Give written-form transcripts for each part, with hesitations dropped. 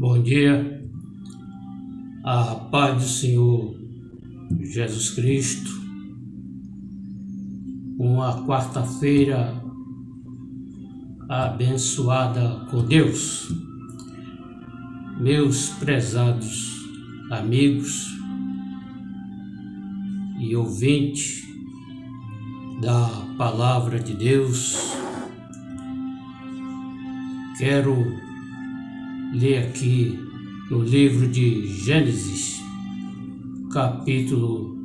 Bom dia, a paz do Senhor Jesus Cristo. Uma quarta-feira abençoada com Deus. Meus prezados amigos e ouvintes da Palavra de Deus, quero ler aqui no livro de Gênesis, capítulo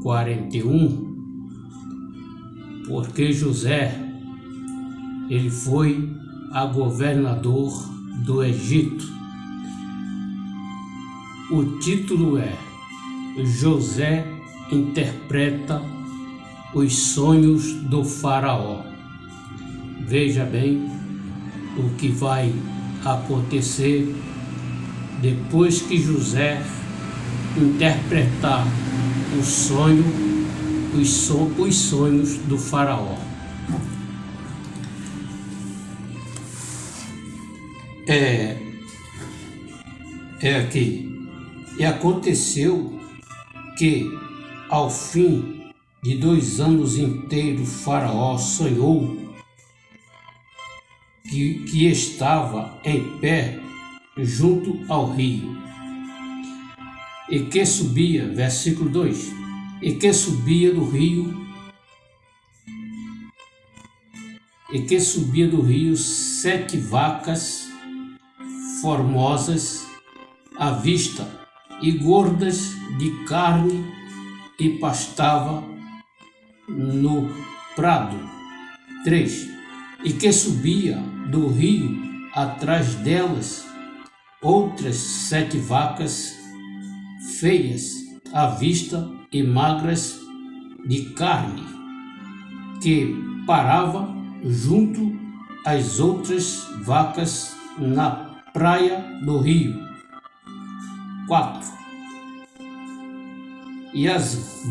41, porque José, ele foi a governador do Egito. O título é José interpreta os sonhos do faraó. Veja bem o que vai acontecer depois que José interpretar os sonhos do faraó. Aqui. E aconteceu que, ao fim de 2 anos inteiros, Faraó sonhou que estava em pé junto ao rio, e que subia, versículo 2, e que subia do rio 7 vacas formosas à vista e gordas de carne, e pastava no prado. 3. E que subia do rio atrás delas outras 7 vacas feias à vista e magras de carne, que parava junto às outras vacas na praia do rio. 4. E as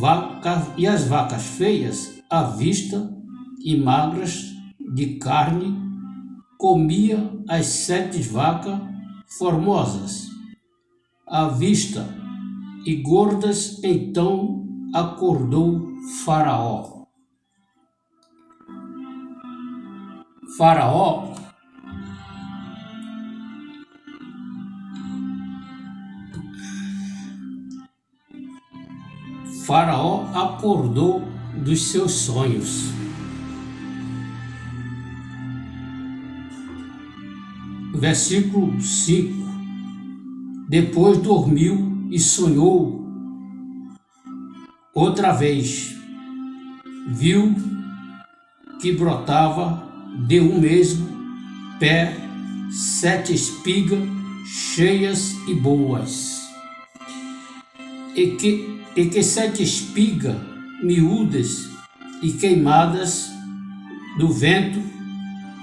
vacas feias à vista e magras de carne comia as 7 vacas formosas à vista e gordas. Então acordou Faraó. Faraó acordou dos seus sonhos. Versículo 5. Depois dormiu e sonhou outra vez. Viu que brotava de um mesmo pé 7 espigas cheias e boas, e que 7 espigas miúdas e queimadas do vento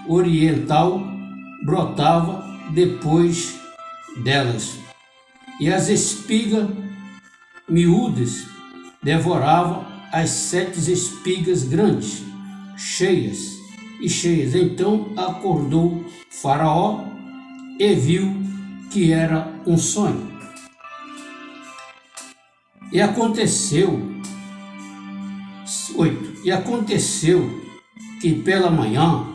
oriental brotava depois delas, e as espigas miúdas devoravam as 7 espigas grandes, cheias. Então acordou Faraó e viu que era um sonho. E aconteceu, 8. E aconteceu que pela manhã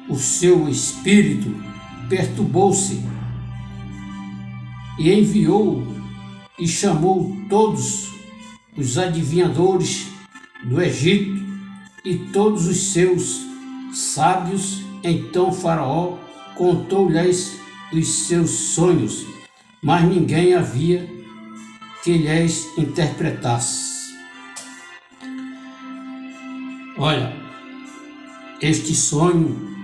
o seu espírito perturbou-se, e enviou e chamou todos os adivinhadores do Egito e todos os seus sábios. Então Faraó contou-lhes os seus sonhos, mas ninguém havia que lhes interpretasse. Olha, este sonho,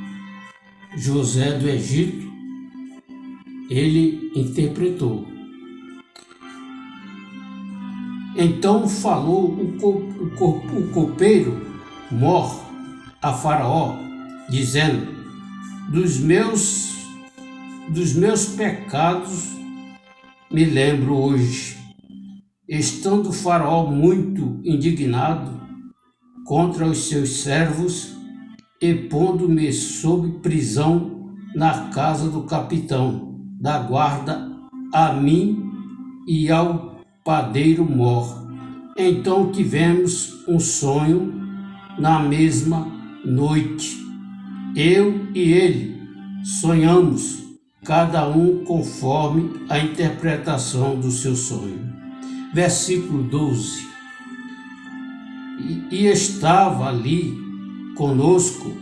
José do Egito, ele interpretou. Então falou o copeiro mor a Faraó, dizendo: dos meus pecados me lembro hoje. Estando Faraó muito indignado contra os seus servos e pondo-me sob prisão, na casa do capitão da guarda, a mim e ao padeiro Mor. Então tivemos um sonho na mesma noite. Eu e ele sonhamos, cada um conforme a interpretação do seu sonho. Versículo 12. E estava ali conosco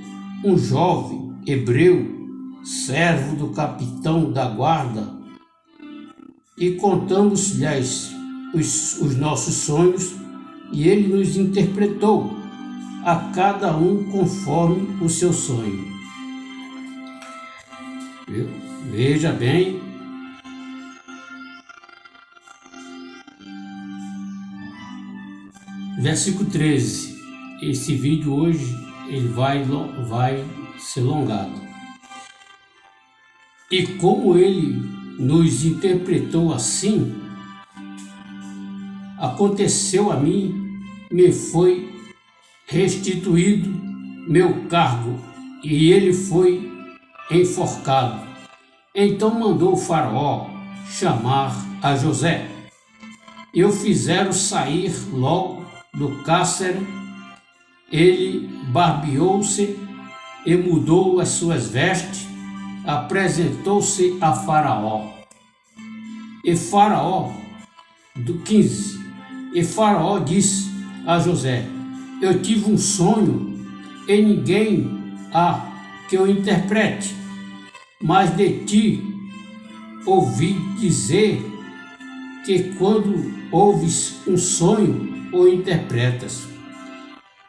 um jovem hebreu, servo do capitão da guarda, e contamos-lhes os nossos sonhos, e ele nos interpretou, a cada um conforme o seu sonho. Veja bem, versículo 13. Esse vídeo hoje ele vai ser alongado. E como ele nos interpretou assim, aconteceu a mim, me foi restituído meu cargo, e ele foi enforcado. Então mandou o Faraó chamar a José, e o fizeram sair logo do cárcere. Ele barbeou-se e mudou as suas vestes, apresentou-se a Faraó. E Faraó, do 15, e Faraó disse a José: eu tive um sonho e ninguém há que eu interprete, mas de ti ouvi dizer que quando ouves um sonho, o interpretas.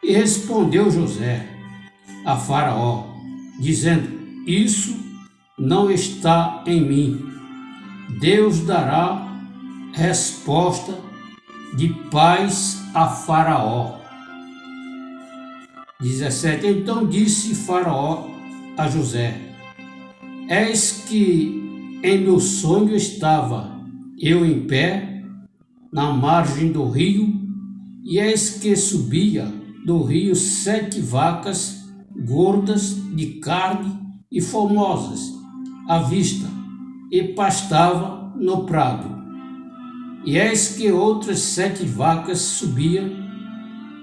E respondeu José a Faraó, dizendo: isso não está em mim. Deus dará resposta de paz a Faraó. 17. Então disse Faraó a José: eis que em meu sonho estava eu em pé na margem do rio, e eis que subia do rio 7 vacas gordas de carne e formosas à vista, e pastava no prado. E eis que outras 7 vacas subiam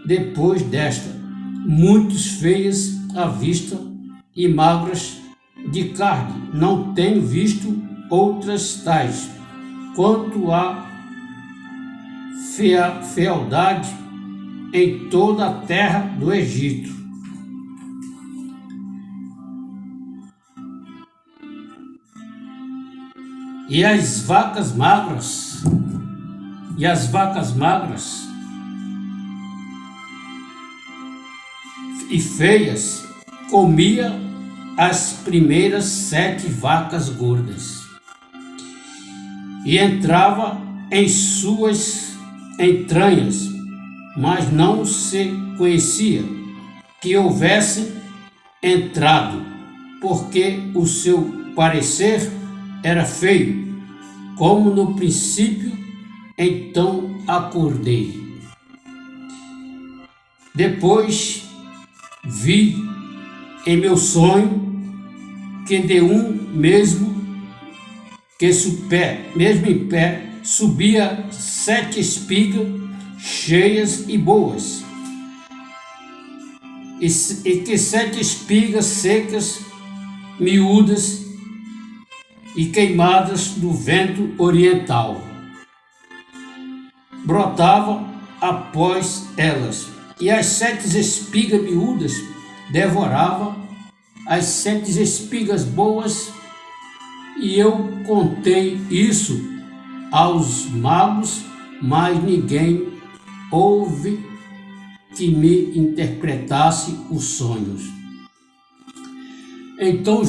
depois desta, muito feias à vista e magras de carne. Não tenho visto outras tais. Quanto à fealdade em toda a terra do Egito. E as vacas magras e feias comia as primeiras 7 vacas gordas, e entrava em suas entranhas, mas não se conhecia que houvesse entrado, porque o seu parecer era feio, como no princípio. Então acordei. Depois vi em meu sonho que de um mesmo em pé subia 7 espigas cheias e boas, e que 7 espigas secas, miúdas e queimadas do vento oriental brotava após elas, e as 7 espigas miúdas devorava as 7 espigas boas. E eu contei isso aos magos, mas ninguém houve que me interpretasse os sonhos. Então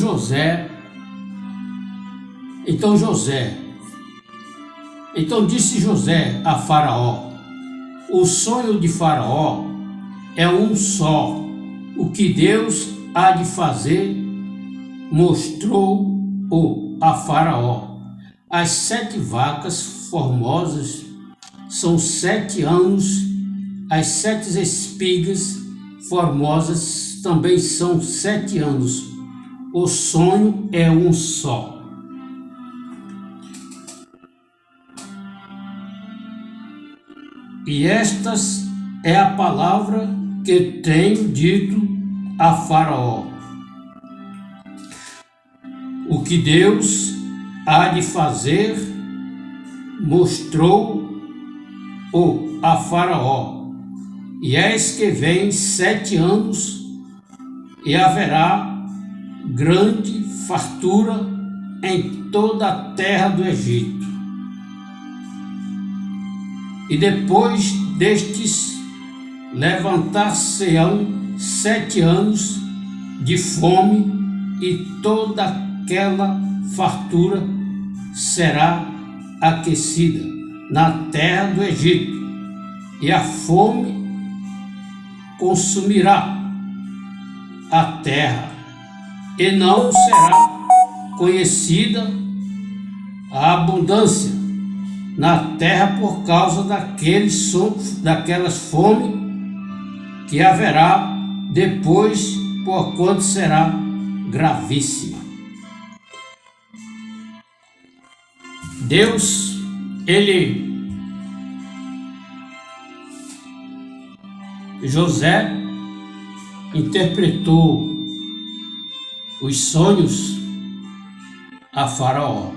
disse José a Faraó: o sonho de Faraó é um só. O que Deus há de fazer mostrou-o a Faraó. As 7 vacas formosas são 7 anos, as 7 espigas formosas também são 7 anos. o sonho é um só. E estas é a palavra que tenho dito a Faraó. O que Deus há de fazer, mostrou-o a Faraó. E eis que vem 7 anos, e haverá grande fartura em toda a terra do Egito. E depois destes levantar-se-ão 7 anos de fome, e toda aquela fartura será aquecida na terra do Egito, e a fome consumirá a terra, e não será conhecida a abundância na terra por causa daquelas fome que haverá depois, porquanto será gravíssima. Deus, José interpretou os sonhos a Faraó.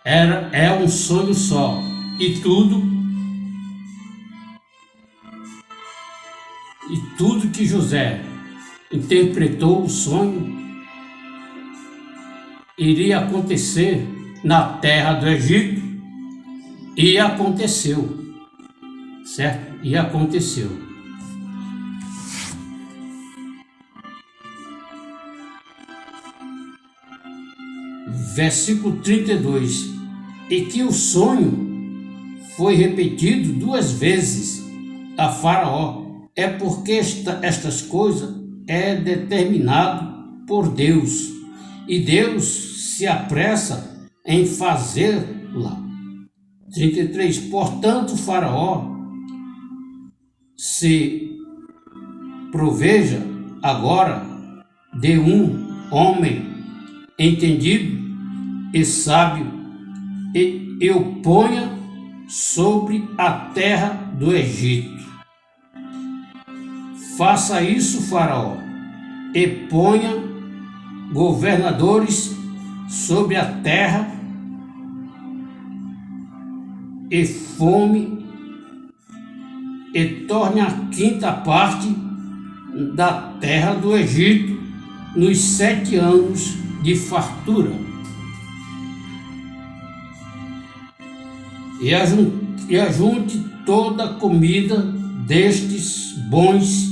É um sonho só, e tudo que José interpretou o sonho iria acontecer na terra do Egito, e aconteceu, certo? E aconteceu. Versículo 32. E que o sonho foi repetido 2 vezes a Faraó, é porque estas coisas é determinado por Deus, e Deus se apressa em fazê-la. 33. Portanto, Faraó se proveja agora de um homem entendido e sábio, e o ponha sobre a terra do Egito. Faça isso, Faraó, e ponha governadores sobre a terra, e fome, e torne a 5ª parte da terra do Egito nos 7 anos de fartura. E ajunte toda a comida destes bons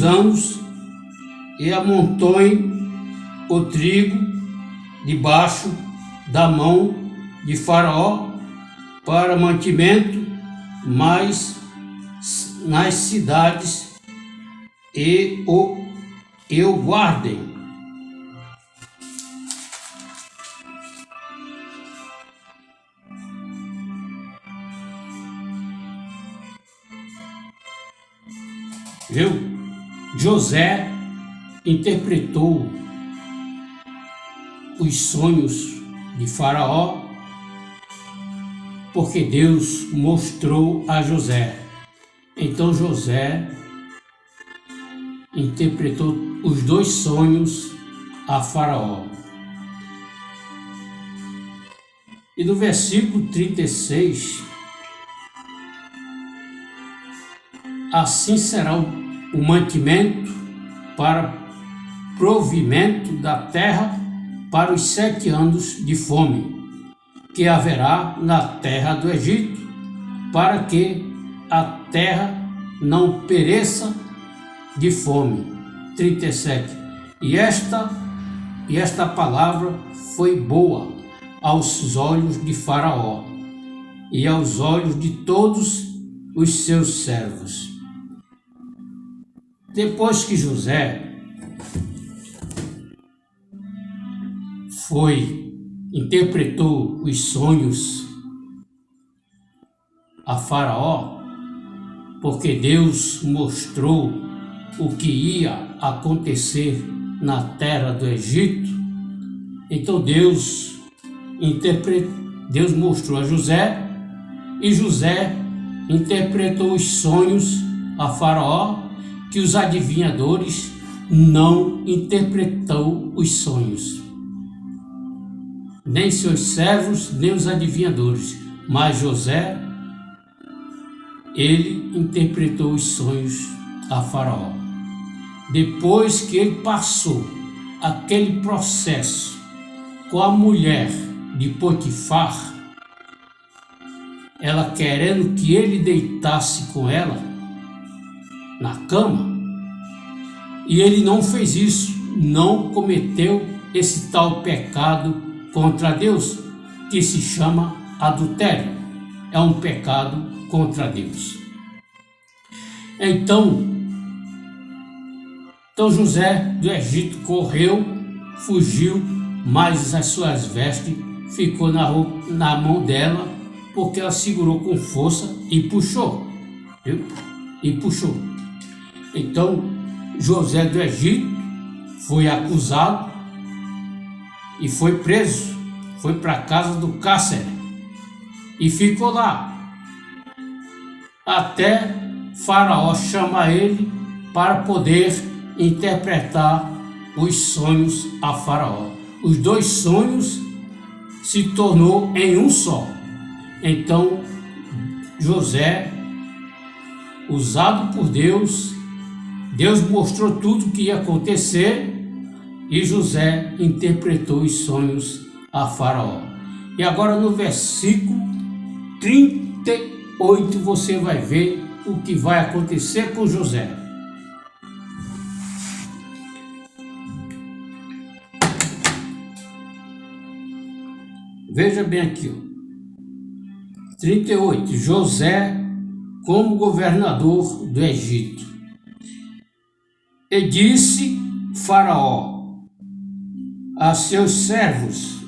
anos, e amontoe o trigo debaixo da mão de Faraó para mantimento, mas nas cidades e o guardem. Viu? José interpretou os sonhos de Faraó porque Deus mostrou a José. Então José interpretou os 2 sonhos a Faraó. E no versículo 36, assim será o mantimento para provimento da terra para os 7 anos de fome que haverá na terra do Egito, para que a terra não pereça de fome. 37. E esta palavra foi boa aos olhos de Faraó e aos olhos de todos os seus servos. Depois que José interpretou os sonhos a Faraó, porque Deus mostrou o que ia acontecer na terra do Egito. Então Deus mostrou a José, e José interpretou os sonhos a Faraó, que os adivinhadores não interpretou os sonhos, nem seus servos, nem os adivinhadores, mas José, ele interpretou os sonhos a Faraó. Depois que ele passou aquele processo com a mulher de Potifar, ela querendo que ele deitasse com ela na cama, e ele não fez isso, não cometeu esse tal pecado contra Deus, que se chama adultério. É um pecado contra Deus. Então José do Egito correu, fugiu, mas as suas vestes ficou na mão dela, porque ela segurou com força e puxou, viu? E puxou. Então José do Egito foi acusado e foi preso, foi para a casa do cárcere e ficou lá até Faraó chamar ele para poder interpretar os sonhos a Faraó. Os dois sonhos se tornou em um só. Então José, usado por Deus, Deus mostrou tudo o que ia acontecer, e José interpretou os sonhos a Faraó. E agora no versículo 38 você vai ver o que vai acontecer com José. Veja bem aqui, 38. José como governador do Egito. E disse Faraó a seus servos: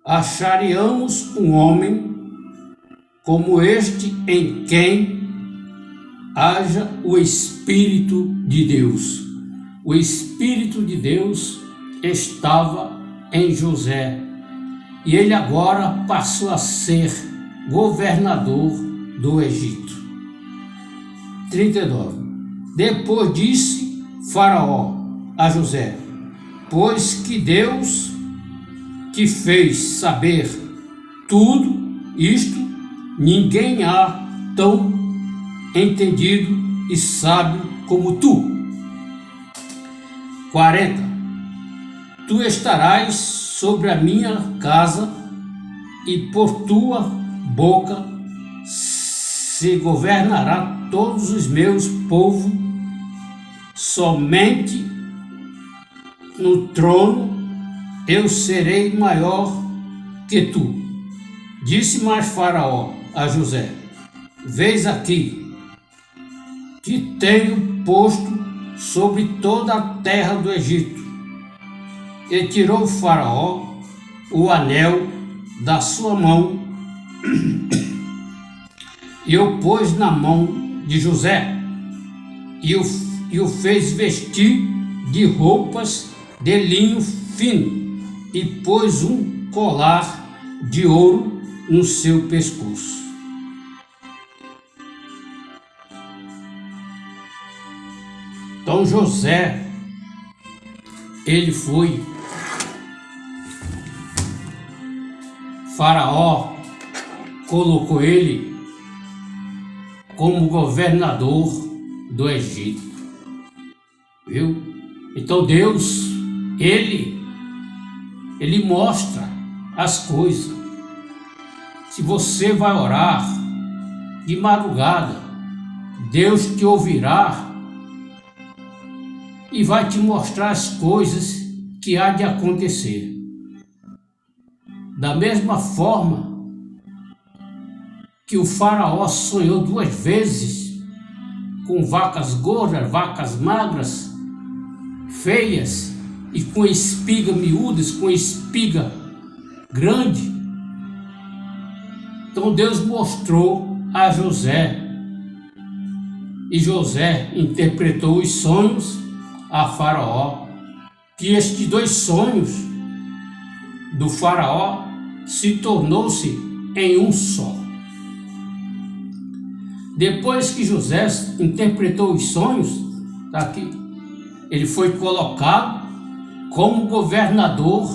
acharíamos um homem como este em quem haja o Espírito de Deus. O Espírito de Deus estava em José, e ele agora passou a ser governador do Egito. 39. Depois disse Faraó a José: pois que Deus te fez saber tudo isto, ninguém há tão entendido e sábio como tu. 40. Tu estarás sobre a minha casa, e por tua boca se governará todos os meus povos. Somente no trono eu serei maior que tu. Disse mais Faraó a José: vês aqui, te tenho posto sobre toda a terra do Egito. E tirou Faraó o anel da sua mão e o pôs na mão de José, e o fez vestir de roupas de linho fino, e pôs um colar de ouro no seu pescoço. Então José, ele foi, Faraó colocou ele como governador do Egito, viu? Então Deus, ele mostra as coisas. Se você vai orar de madrugada, Deus te ouvirá e vai te mostrar as coisas que há de acontecer. Da mesma forma que o Faraó sonhou 2 vezes com vacas gordas, vacas magras, feias e com espiga miúdas, com espiga grande. Então Deus mostrou a José E José interpretou os sonhos a Faraó, que estes dois sonhos do Faraó se tornou-se em um só. Depois que José interpretou os sonhos, tá aqui, ele foi colocado como governador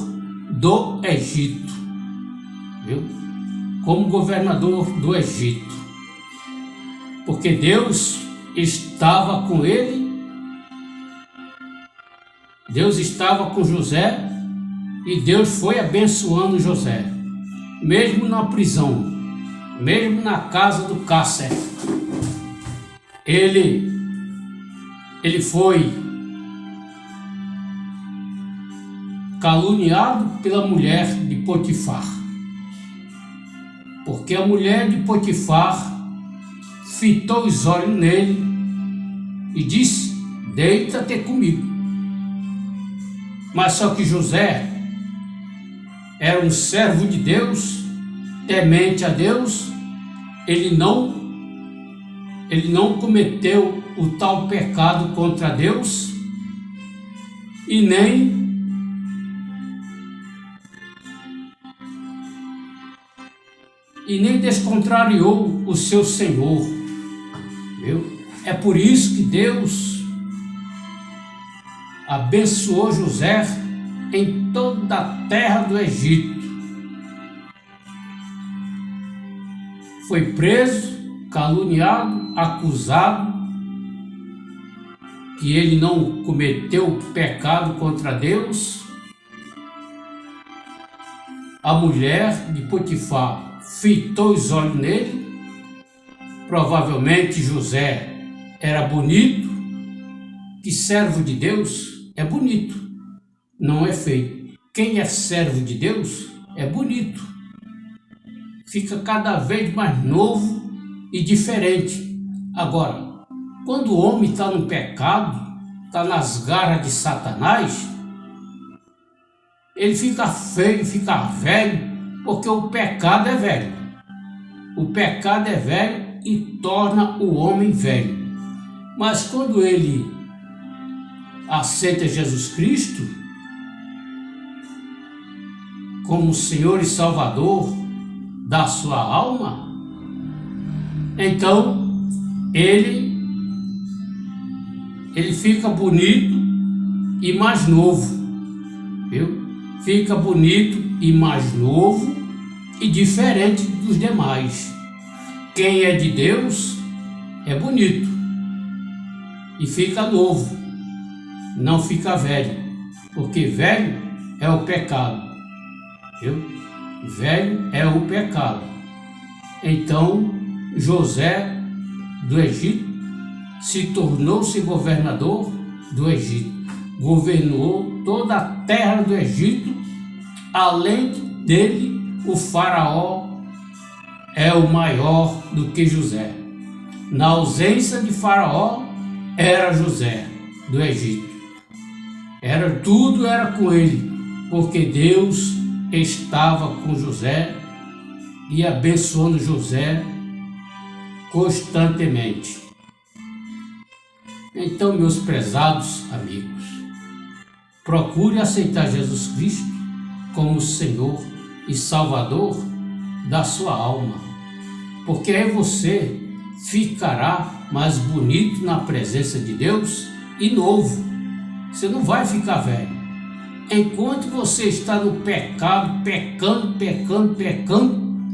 do Egito, viu? Como governador do Egito, porque Deus estava com ele, Deus estava com José, e Deus foi abençoando José, mesmo na prisão, mesmo na casa do cárcere. Ele foi caluniado pela mulher de Potifar, porque a mulher de Potifar fitou os olhos nele e disse: deita-te comigo. Mas só que José era um servo de Deus, temente a Deus. Ele não cometeu o tal pecado contra Deus e nem descontrariou o seu Senhor, viu? É por isso que Deus abençoou José em toda a terra do Egito. Foi preso, caluniado, acusado que ele não cometeu pecado contra Deus. A mulher de Potifar fitou os olhos nele. Provavelmente José era bonito, que servo de Deus é bonito, não é feio. Quem é servo de Deus é bonito, fica cada vez mais novo e diferente. Agora, quando o homem está no pecado, está nas garras de Satanás, ele fica feio, fica velho, porque o pecado é velho. O pecado é velho e torna o homem velho. Mas quando ele aceita Jesus Cristo como Senhor e Salvador da sua alma, então ele fica bonito e mais novo, viu? Fica bonito e mais novo e diferente dos demais. Quem é de Deus é bonito e fica novo, não fica velho, porque velho é o pecado, viu? Velho é o pecado. Então José do Egito se tornou-se governador do Egito, governou toda a terra do Egito. Além dele, o Faraó é o maior do que José. Na ausência de Faraó, era José do Egito. Tudo era com ele, porque Deus estava com José e abençoando José constantemente. Então, meus prezados amigos, procure aceitar Jesus Cristo como Senhor e Salvador da sua alma, porque aí você ficará mais bonito na presença de Deus e novo. Você não vai ficar velho. Enquanto você está no pecado, pecando,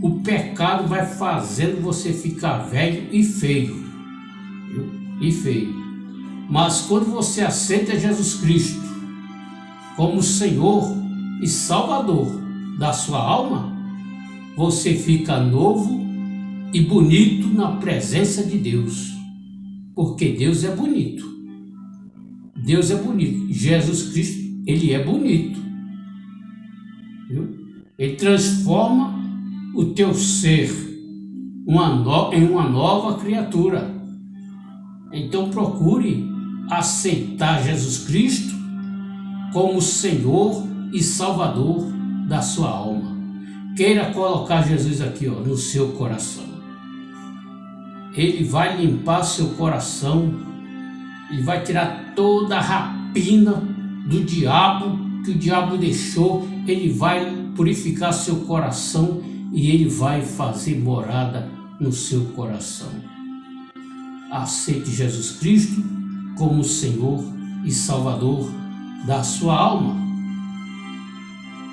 o pecado vai fazendo você ficar velho e feio, viu? E feio. Mas quando você aceita Jesus Cristo como Senhor e Salvador da sua alma, você fica novo e bonito na presença de Deus, porque Deus é bonito. Deus é bonito. Jesus Cristo, ele é bonito, viu? Ele transforma o teu ser em uma nova criatura. Então procure aceitar Jesus Cristo como Senhor e Salvador da sua alma. Queira colocar Jesus aqui, no seu coração. Ele vai limpar seu coração e vai tirar toda a rapina do diabo que o diabo deixou. Ele vai purificar seu coração e ele vai fazer morada no seu coração. Aceite Jesus Cristo como Senhor e Salvador da sua alma.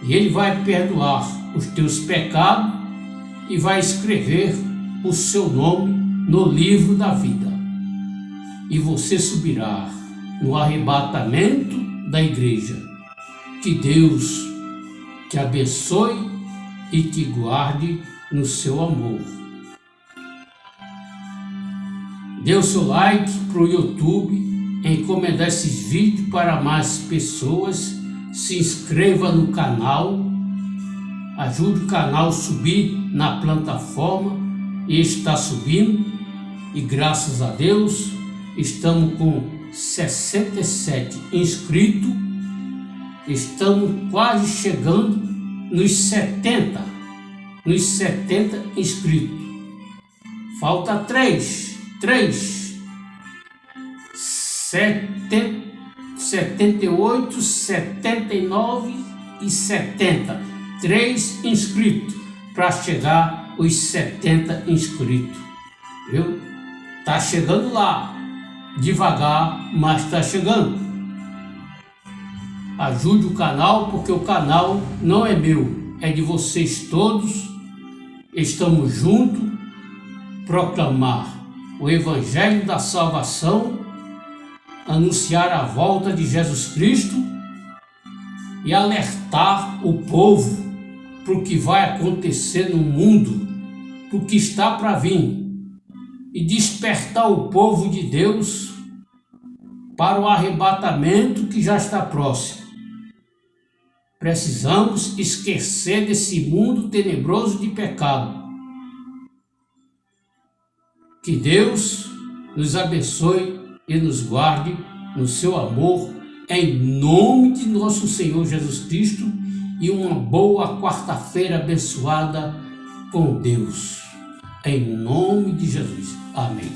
E ele vai perdoar os teus pecados e vai escrever o seu nome no livro da vida. E você subirá no arrebatamento da igreja. Que Deus te abençoe e te guarde no seu amor. Dê o seu like para o YouTube, encomendar esses vídeos para mais pessoas, se inscreva no canal, ajude o canal a subir na plataforma, e está subindo, e graças a Deus estamos com 67 inscritos, estamos quase chegando nos 70 inscritos. Falta 78, 79 e 70. 3 inscritos para chegar os 70 inscritos. Viu? Tá chegando lá. Devagar, mas tá chegando. Ajude o canal, porque o canal não é meu, é de vocês todos. Estamos juntos proclamar o Evangelho da salvação, anunciar a volta de Jesus Cristo e alertar o povo para o que vai acontecer no mundo, para o que está para vir, e despertar o povo de Deus para o arrebatamento que já está próximo. Precisamos esquecer desse mundo tenebroso de pecado. Que Deus nos abençoe e nos guarde no seu amor, em nome de nosso Senhor Jesus Cristo, e uma boa quarta-feira abençoada com Deus. Em nome de Jesus. Amém.